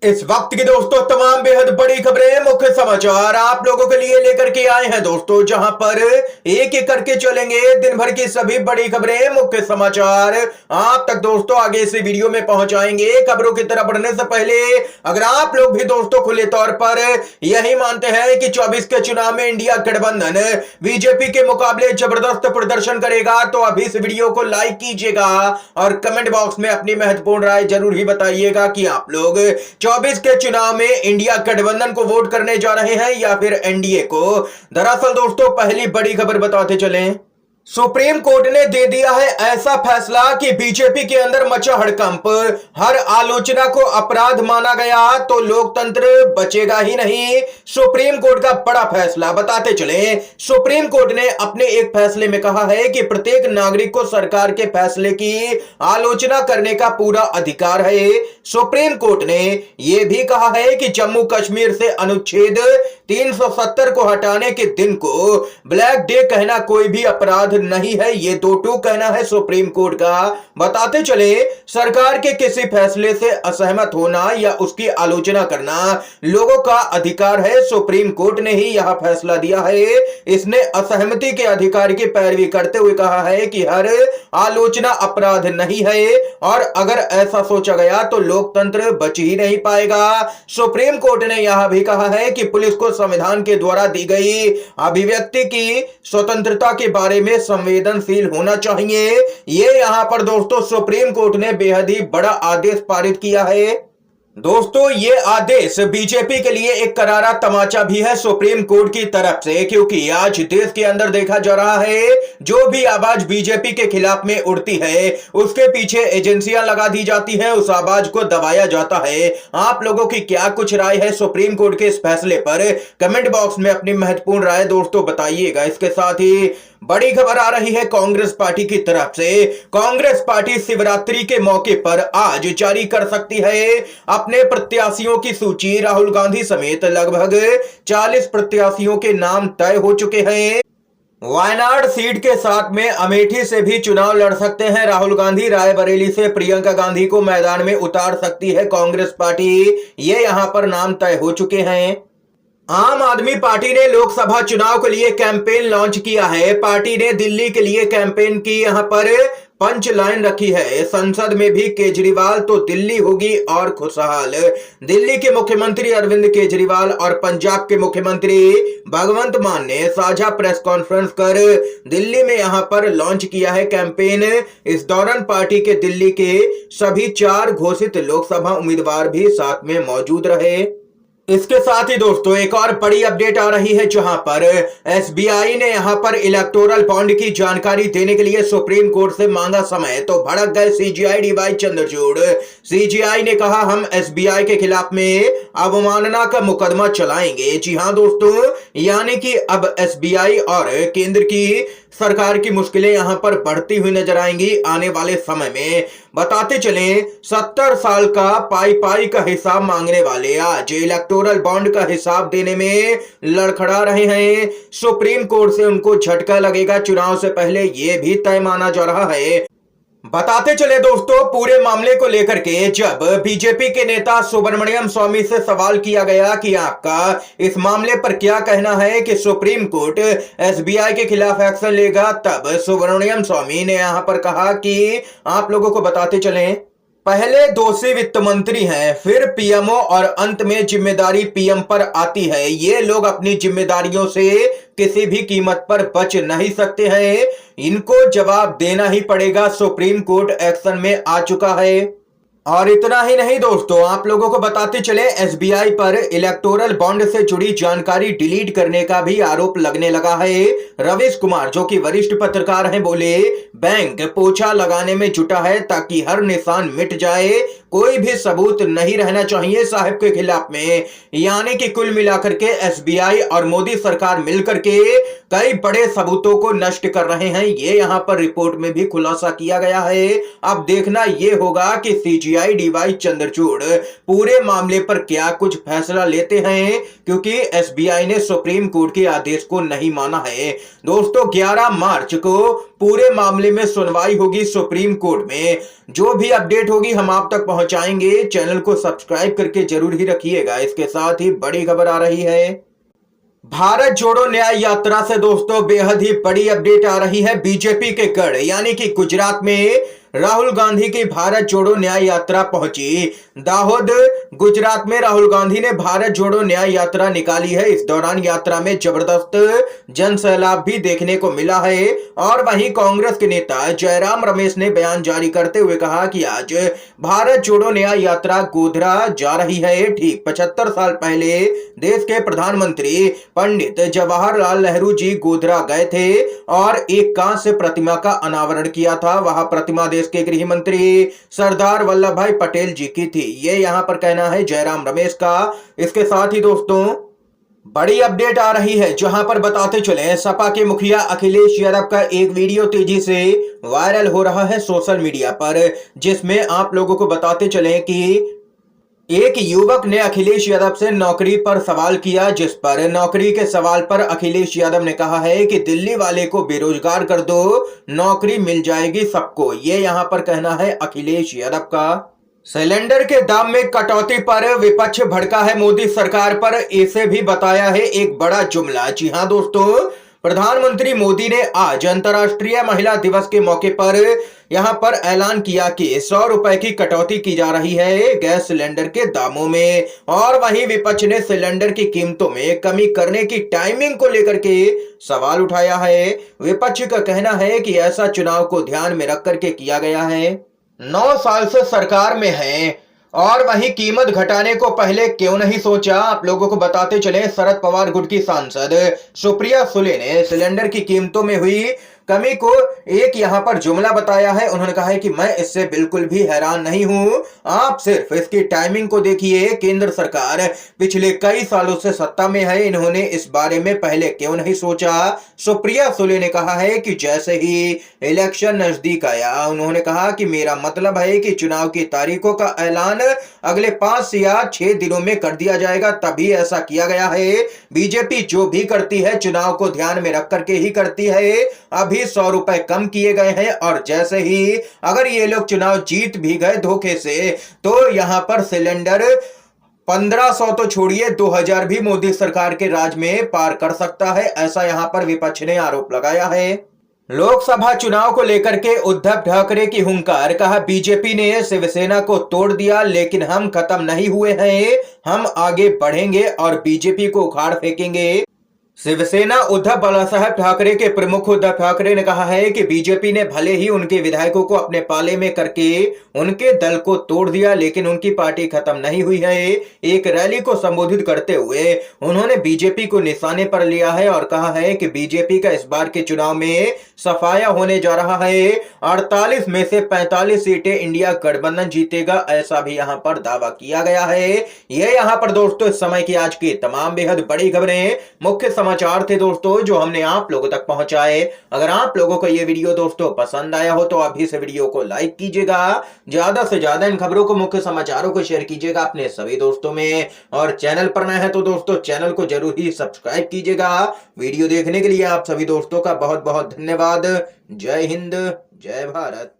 इस वक्त की दोस्तों तमाम बेहद बड़ी खबरें, मुख्य समाचार आप लोगों के लिए लेकर के आए हैं दोस्तों, जहां पर एक एक करके चलेंगे दिन भर की सभी बड़ी खबरें, मुख्य समाचार आप तक दोस्तों आगे इस वीडियो में पहुंचाएंगे। खबरों की तरफ बढ़ने से पहले अगर आप लोग भी दोस्तों खुले तौर पर यही मानते हैं कि 24 के चुनाव में इंडिया गठबंधन बीजेपी के मुकाबले जबरदस्त प्रदर्शन करेगा, तो अभी इस वीडियो को लाइक कीजिएगा और कमेंट बॉक्स में अपनी महत्वपूर्ण राय जरूर ही बताइएगा कि आप लोग 24 के चुनाव में इंडिया गठबंधन को वोट करने जा रहे हैं या फिर एनडीए को। दरअसल दोस्तों पहली बड़ी खबर बताते चलें, सुप्रीम कोर्ट ने दे दिया है ऐसा फैसला कि बीजेपी के अंदर मचा हड़कंप, हर आलोचना को अपराध माना गया तो लोकतंत्र बचेगा ही नहीं। सुप्रीम कोर्ट का बड़ा फैसला बताते चले। सुप्रीम कोर्ट ने अपने एक फैसले में कहा है कि प्रत्येक नागरिक को सरकार के फैसले की आलोचना करने का पूरा अधिकार है। सुप्रीम कोर्ट ने यह भी कहा है कि जम्मू कश्मीर से अनुच्छेद 370 को हटाने के दिन को ब्लैक डे कहना कोई भी अपराध नहीं है। ये दो टूक कहना है सुप्रीम कोर्ट का। बताते चले, सरकार के किसी फैसले से असहमत होना या उसकी आलोचना करना लोगों का अधिकार है। सुप्रीम कोर्ट ने ही यह फैसला दिया है। इसने असहमति के अधिकार की पैरवी करते हुए कहा है कि हर आलोचना अपराध नहीं है और अगर ऐसा सोचा गया तो लोकतंत्र बच ही नहीं पाएगा। सुप्रीम कोर्ट ने यह भी कहा है कि पुलिस को संविधान के द्वारा दी गई अभिव्यक्ति की स्वतंत्रता के बारे में संवेदनशील होना चाहिए। ये यहां पर दोस्तों सुप्रीम कोर्ट ने बेहद ही बड़ा आदेश पारित किया है। दोस्तों ये आदेश बीजेपी के लिए एक करारा तमाचा भी है सुप्रीम कोर्ट की तरफ से, क्योंकि आज देश के अंदर देखा जा रहा है जो भी आवाज बीजेपी के खिलाफ में उड़ती है उसके पीछे एजेंसियां लगा दी जाती हैं, उस आवाज को दबाया जाता है। आप लोगों की क्या कुछ राय है सुप्रीम कोर्ट के इस फैसले पर? कमेंट बॉक्स में अपनी महत्वपूर्ण राय दोस्तों बताइएगा। इसके साथ ही बड़ी खबर आ रही है कांग्रेस पार्टी की तरफ से। कांग्रेस पार्टी शिवरात्रि के मौके पर आज जारी कर सकती है अपने प्रत्याशियों की सूची। राहुल गांधी समेत लगभग 40 प्रत्याशियों के नाम तय हो चुके हैं। वायनाड सीट के साथ में अमेठी से भी चुनाव लड़ सकते हैं राहुल गांधी। रायबरेली से प्रियंका गांधी को मैदान में उतार सकती है कांग्रेस पार्टी। ये यहां पर नाम तय हो चुके हैं। आम आदमी पार्टी ने लोकसभा चुनाव के लिए कैंपेन लॉन्च किया है। पार्टी ने दिल्ली के लिए कैंपेन की यहां पर पंच लाइन रखी है, संसद में भी केजरीवाल तो दिल्ली होगी और खुशहाल। दिल्ली के मुख्यमंत्री अरविंद केजरीवाल और पंजाब के मुख्यमंत्री भगवंत मान ने साझा प्रेस कॉन्फ्रेंस कर दिल्ली में यहां पर लॉन्च किया है कैंपेन। इस दौरान पार्टी के दिल्ली के सभी 4 घोषित लोकसभा उम्मीदवार भी साथ में मौजूद रहे। इसके साथ ही दोस्तों एक और बड़ी अपडेट आ रही है, जहां पर एसबीआई ने यहां पर इलेक्टोरल बॉन्ड की जानकारी देने के लिए सुप्रीम कोर्ट से मांगा समय, तो भड़क गए सीजीआई डीवाई चंद्रचूड़। सीजीआई ने कहा हम एसबीआई के खिलाफ में अवमानना का मुकदमा चलाएंगे। जी हां दोस्तों, यानी कि अब एसबीआई और केंद्र की सरकार की मुश्किलें यहां पर बढ़ती हुई नजर आएंगी आने वाले समय में। बताते चलें 70 साल का पाई पाई का हिसाब मांगने वाले आज इलेक्टोरल बॉन्ड का हिसाब देने में लड़खड़ा रहे हैं। सुप्रीम कोर्ट से उनको झटका लगेगा चुनाव से पहले, यह भी तय माना जा रहा है। बताते चले दोस्तों पूरे मामले को लेकर के जब बीजेपी के नेता सुब्रमण्यम स्वामी से सवाल किया गया कि आपका इस मामले पर क्या कहना है कि सुप्रीम कोर्ट एसबीआई के खिलाफ एक्शन लेगा, तब सुब्रमण्यम स्वामी ने यहां पर कहा कि आप लोगों को बताते चलें, पहले दोषी वित्त मंत्री हैं, फिर पीएमओ और अंत में जिम्मेदारी पीएम पर आती है। ये लोग अपनी जिम्मेदारियों से किसी भी कीमत पर बच नहीं सकते हैं, इनको जवाब देना ही पड़ेगा। सुप्रीम कोर्ट एक्शन में आ चुका है। और इतना ही नहीं दोस्तों, आप लोगों को बताते चले एसबीआई पर इलेक्टोरल बॉन्ड से जुड़ी जानकारी डिलीट करने का भी आरोप लगने लगा है। रवीश कुमार जो कि वरिष्ठ पत्रकार हैं बोले, बैंक पोछा लगाने में जुटा है ताकि हर निशान मिट जाए, कोई भी सबूत नहीं रहना चाहिए साहब के खिलाफ में। यानी कि कुल मिलाकर के एसबीआई और मोदी सरकार मिलकर के कई बड़े सबूतों को नष्ट कर रहे हैं। ये यहां पर रिपोर्ट में भी खुलासा किया गया है। अब देखना यह होगा कि सीजीआई सीआई डीवाई चंद्रचूड़ पूरे मामले पर क्या कुछ फैसला लेते हैं, क्योंकि एसबीआई ने सुप्रीम कोर्ट के आदेश को नहीं माना है। दोस्तों 11 मार्च को पूरे मामले में सुनवाई होगी सुप्रीम कोर्ट में। जो भी अपडेट होगी हम आप तक पहुंचाएंगे। चैनल को सब्सक्राइब करके जरूर ही रखिएगा। इसके साथ ही बड़ी खबर आ रही है, भारत जोड़ो न्याय यात्रा से दोस्तों बेहद ही बड़ी अपडेट आ रही है। बीजेपी के गढ़ यानी कि गुजरात में राहुल गांधी की भारत जोड़ो न्याय यात्रा पहुंची। दाहोद गुजरात में राहुल गांधी ने भारत जोड़ो न्याय यात्रा निकाली है। इस दौरान यात्रा में जबरदस्त जन सैलाब भी देखने को मिला है। और वहीं कांग्रेस के नेता जयराम रमेश ने बयान जारी करते हुए कहा कि आज भारत जोड़ो न्याय यात्रा गोधरा जा रही है। ठीक 75 साल पहले देश के प्रधानमंत्री पंडित जवाहरलाल नेहरू जी गोधरा गए थे और एक कांस्य प्रतिमा का अनावरण किया था। वह प्रतिमा देश के गृह मंत्री सरदार वल्लभ भाई पटेल जी की थी। ये यहां पर कहना है जयराम रमेश का। इसके साथ ही दोस्तों बड़ी अपडेट आ रही है, जहां पर बताते चले सपा के मुखिया अखिलेश यादव का एक वीडियो तेजी से वायरल हो रहा है सोशल मीडिया पर, जिसमें आप लोगों को बताते चले कि एक युवक ने अखिलेश यादव से नौकरी पर सवाल किया, जिस पर नौकरी के सवाल पर अखिलेश यादव ने कहा है कि दिल्ली वाले को बेरोजगार कर दो, नौकरी मिल जाएगी सबको। ये यहां पर कहना है अखिलेश यादव का। सिलेंडर के दाम में कटौती पर विपक्ष भड़का है मोदी सरकार पर। इसे भी बताया है एक बड़ा जुमला। जी हां दोस्तों, प्रधानमंत्री मोदी ने आज अंतर्राष्ट्रीय महिला दिवस के मौके पर यहां पर ऐलान किया कि 100 रुपए की कटौती की जा रही है गैस सिलेंडर के दामों में। और वहीं विपक्ष ने सिलेंडर की कीमतों में कमी करने की टाइमिंग को लेकर के सवाल उठाया है। विपक्ष का कहना है कि ऐसा चुनाव को ध्यान में रख करके किया गया है। 9 साल से सरकार में है और वही कीमत घटाने को पहले क्यों नहीं सोचा। आप लोगों को बताते चले शरद पवार गुट की सांसद सुप्रिया सुले ने सिलेंडर की कीमतों में हुई कमी को एक यहां पर जुमला बताया है। उन्होंने कहा है कि मैं इससे बिल्कुल भी हैरान नहीं हूं, आप सिर्फ इसकी टाइमिंग को देखिए। केंद्र सरकार पिछले कई सालों से सत्ता में है, इन्होंने इस बारे में पहले क्यों नहीं सोचा। सुप्रिया सुले ने कहा है कि जैसे ही इलेक्शन नजदीक आया, उन्होंने कहा कि मेरा मतलब है कि चुनाव की तारीखों का ऐलान अगले 5 या 6 दिनों में कर दिया जाएगा, तभी ऐसा किया गया है। बीजेपी जो भी करती है चुनाव को ध्यान में रख करके ही करती है। अभी 100 रुपए कम किए गए हैं और जैसे ही अगर ये लोग चुनाव जीत भी गए धोखे से, तो यहां पर सिलेंडर 1500 तो छोड़िए 2000 भी मोदी सरकार के राज में पार कर सकता है। ऐसा यहां पर विपक्ष ने आरोप लगाया है। लोकसभा चुनाव को लेकर के उद्धव ठाकरे की हुंकार। कहा बीजेपी ने शिवसेना को तोड़ दिया लेकिन हम खत्म नहीं हुए हैं, हम आगे बढ़ेंगे और बीजेपी को उखाड़ फेंकेंगे। शिवसेना उद्धव बालासाहेब ठाकरे के प्रमुख उद्धव ठाकरे ने कहा है कि बीजेपी ने भले ही उनके विधायकों को अपने पाले में करके उनके दल को तोड़ दिया, लेकिन उनकी पार्टी खत्म नहीं हुई है। एक रैली को संबोधित करते हुए उन्होंने बीजेपी को निशाने पर लिया है और कहा है कि बीजेपी का इस बार के चुनाव में सफाया होने जा रहा है। 48 में से 45 सीटें इंडिया गठबंधन जीतेगा, ऐसा भी यहां पर दावा किया गया है। ये यहां पर दोस्तों इस समय की आज की तमाम बेहद बड़ी खबरें, मुख्य समाचार थे दोस्तों जो हमने आप लोगों तक पहुंचाए। अगर आप लोगों को ये वीडियो दोस्तों पसंद आया हो तो अभी से वीडियो को लाइक कीजिएगा, ज्यादा से ज्यादा इन खबरों को, मुख्य समाचारों को शेयर कीजिएगा अपने सभी दोस्तों में। और चैनल पर नए हैं तो दोस्तों चैनल को जरूर ही सब्सक्राइब कीजिएगा। वीडियो देखने के लिए आप सभी दोस्तों का बहुत बहुत धन्यवाद। जय हिंद, जय भारत।